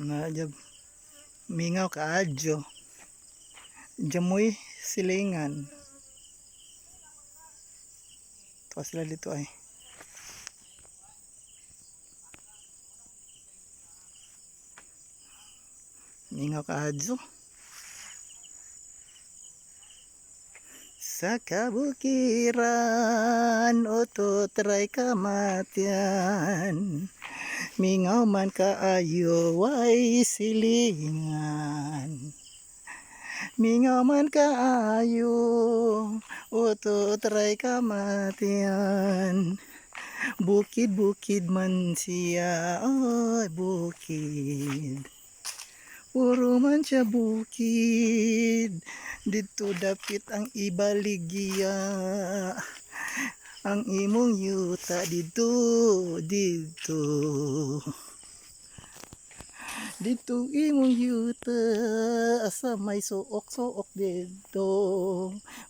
Na jab mingaw kaadyo. Jamoy silingan. Tuwa sila dito ay. Mingaw kaadyo. Sa kabukiran oto try kamatian. Mingaw man kaayo way silingan. Mingaw man kaayo oto try kamatian. Bukid-bukid man siya, ay bukid. Puro man siya bukid, dito dapit ang ibaligya. Ang imong yuta dito, dito. Dito imong yuta, asa may suok-suok dito.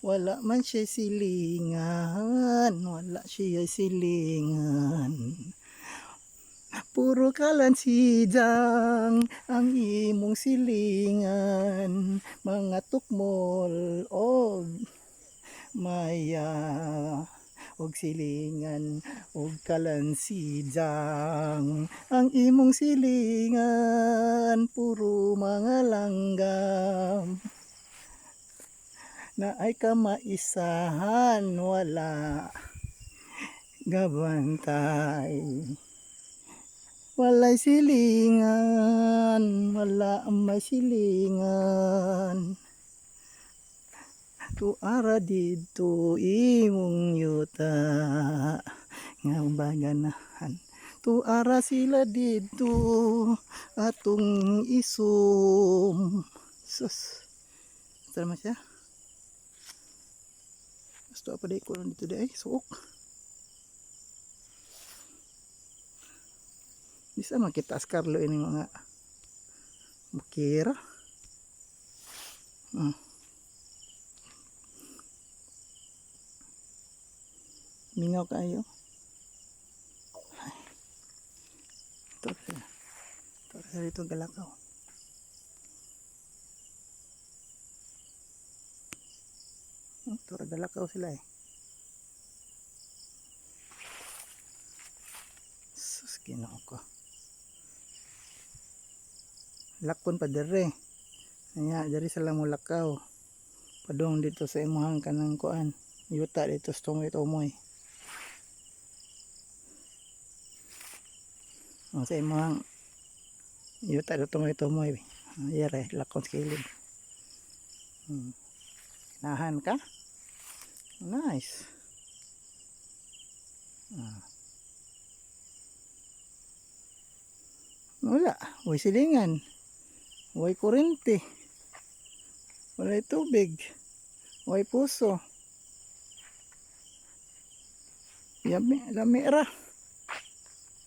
Wala man siya silingan, wala siya silingan. Puro kalansidang ang imong silingan, mga tukmol og maya og silingan og kalansidang ang imong silingan, puro mga langgam na ay kamaisahan, wala gabantay. Walay silingan, wala may silingan. Tuara dito imong yuta nga baganahan. Tuara sila dito atong isum. Sus. Sama siya. Gusto apa dai ko dito dai suok. Bisa makita askarlo ini mga bukira. Mingaw kayo. Ito dito galakaw. Ito galakaw sila eh. Sus, Ginoo ko. Lakon pa dire. Anya dari sila mo lakaw. Padung dito sa imuhang kanang kuan. Yuta dito sa tumoy-tumoy. Ang sa imuhang yuta dito tumoy-tumoy. Ayare lakon sa kilid. Nahan ka? Nice. Wala, way silingan. Way kurente. Walay tubig. Way puso. Yami, lami ra.